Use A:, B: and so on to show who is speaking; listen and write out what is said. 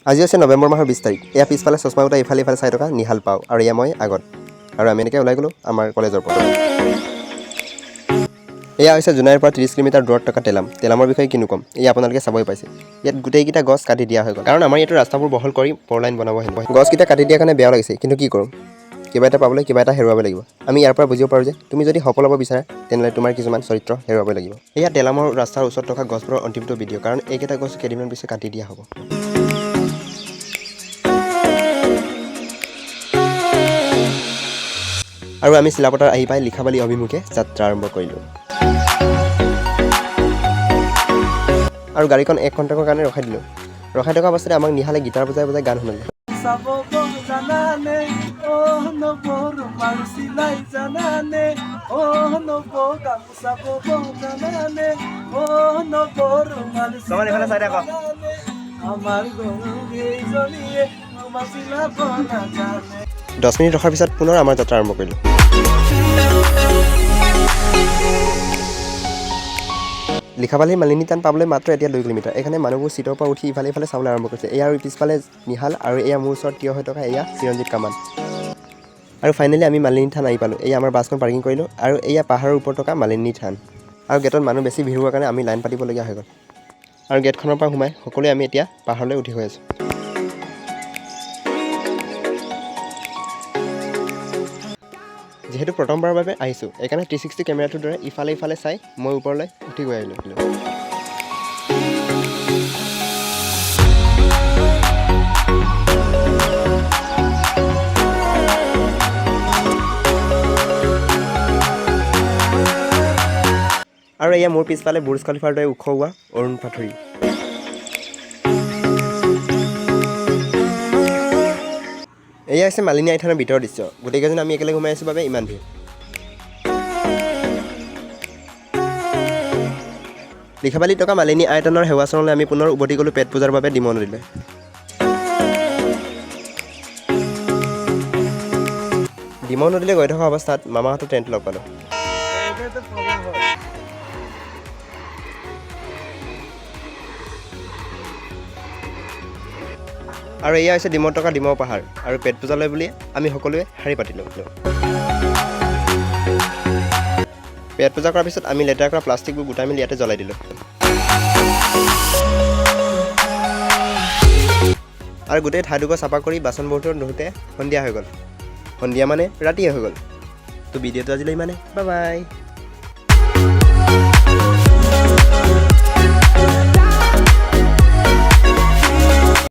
A: আজি হৈছে নৱেম্বৰ মাহৰ 20 তাৰিখ। এয়া পিছফালে চশমা উঠা ইফালে চাই থকা নিহাল পাও আৰু এয়া মই আগত। আৰু আমি এনেকৈ ওলাই গ'লোঁ আমাৰ কলেজৰ পৰা। এয়া হৈছে জোনাইৰ পৰা 30 কিলোমিটাৰ দূৰত থকা তেলাম। তেলামৰ বিষয়ে কিনো ক'ম, এয়া আপোনালোকে চাবই পাইছে। ইয়াত গোটেইকেইটা গছ কাটি দিয়া হৈ গ'ল, কাৰণ আমাৰ ইয়াতো ৰাস্তাবোৰ বহল কৰি ফ'ৰ-লাইন বনাব হেনো। গছকেইটা কাটি দিয়াৰ কাৰণে বেয়া লাগিছে, কিন্তু কি কৰোঁ, কিবা এটা পাবলৈ কিবা এটা হেৰুৱাব লাগিব। আমি ইয়াৰ পৰা বুজিব পাৰোঁ যে তুমি যদি সফল হ'ব বিচাৰা তেনেহ'লে তোমাৰ কিছুমান চৰিত্ৰ হেৰুৱাব লাগিব। এয়া তেলামৰ ৰাস্তাৰ ওচৰত থকা গছবোৰৰ অন্তিমটো ভিডিঅ', কাৰণ এইকেইটা গছ কেইদিনমান পিছত কাটি দিয়া হ'ব। আৰু আমি চিলাপথাৰ আহি পাই লিখাবালি অভিমুখে যাত্ৰা আৰম্ভ কৰিলোঁ। আৰু গাড়ীখন 1 ঘণ্টাৰ কাৰণে ৰখাই দিলোঁ। ৰখাই থকা অৱস্থাতে আমাক নিহালে গীটাৰ বজাই বজাই গান শুনালে। দহ মিনিট ৰখাৰ পিছত পুনৰ আমাৰ যাত্ৰা আৰম্ভ কৰিলোঁ। লিখাবালিৰ মালিনী থান পাবলৈ মাত্ৰ এতিয়া 2 কিলোমিটাৰ। এইখানে মানুহবোৰ চিটৰ পৰা উঠি ইফালে চাবলৈ আৰম্ভ কৰিছে। এয়া আৰু পিছফালে নিহাল আৰু এয়া মোৰ ওচৰত থিয় হৈ থকা এয়া চিৰঞ্জিত কামাল। আৰু ফাইনেলি আমি মালিনী থান আহি পালোঁ। এয়া আমাৰ বাছখন পাৰ্কিং কৰিলোঁ আৰু এয়া পাহাৰৰ ওপৰত থকা মালিনী থান। আৰু গেটত মানুহ বেছি ভিৰ হোৱাৰ কাৰণে আমি লাইন পাতিবলগীয়া হৈ গ'ল। আৰু গেটখনৰ পৰা সোমাই সকলোৱে আমি এতিয়া পাহাৰলৈ উঠি গৈ আছোঁ। যিহেতু প্ৰথমবাৰৰ বাবে আহিছোঁ, এইকাৰণে 360 কেমেৰাটোৰ দৰে ইফালে চাই মই ওপৰলৈ উঠি গৈ আহিলোঁ। আৰু এয়া মোৰ পিছফালে বুৰ্জ খলিফাৰ দৰে ওখ হোৱা অৰুণ পাথৰী। এয়া হৈছে মালিনী আই থানৰ ভিতৰৰ দৃশ্য। গোটেইকেইজন আমি একেলগে সোমাই আছোঁ বাবে ইমান ভিৰ। লিখাবালি থকা মালিনী আই থানৰ সেৱাচৰণলৈ আমি পুনৰ উভতি গ'লোঁ পেট পূজাৰ বাবে ডিমৌ নদীলৈ। ডিমৌ নদীলৈ গৈ থকা অৱস্থাত মামাহঁতৰ টেণ্ট লগ পালোঁ। আৰু এয়া হৈছে ডিমৌত থকা ডিমৌ পাহাৰ। আৰু পেট পূজালৈ বুলি আমি সকলোৱে শাৰী পাতিলোঁ। পেট পূজা কৰাৰ পিছত আমি লেতেৰা কৰা প্লাষ্টিকবোৰ গোটাই মেলি ইয়াতে জ্বলাই দিলোঁ। আৰু গোটেই ঠাইডোখৰ চাফা কৰি বাচন বৰ্তন ধোওঁতে সন্ধিয়া হৈ গ'ল। সন্ধিয়া মানে ৰাতিয়ে হৈ গ'ল। তো ভিডিঅ'টো আজিলৈ ইমানে, বাই বাই।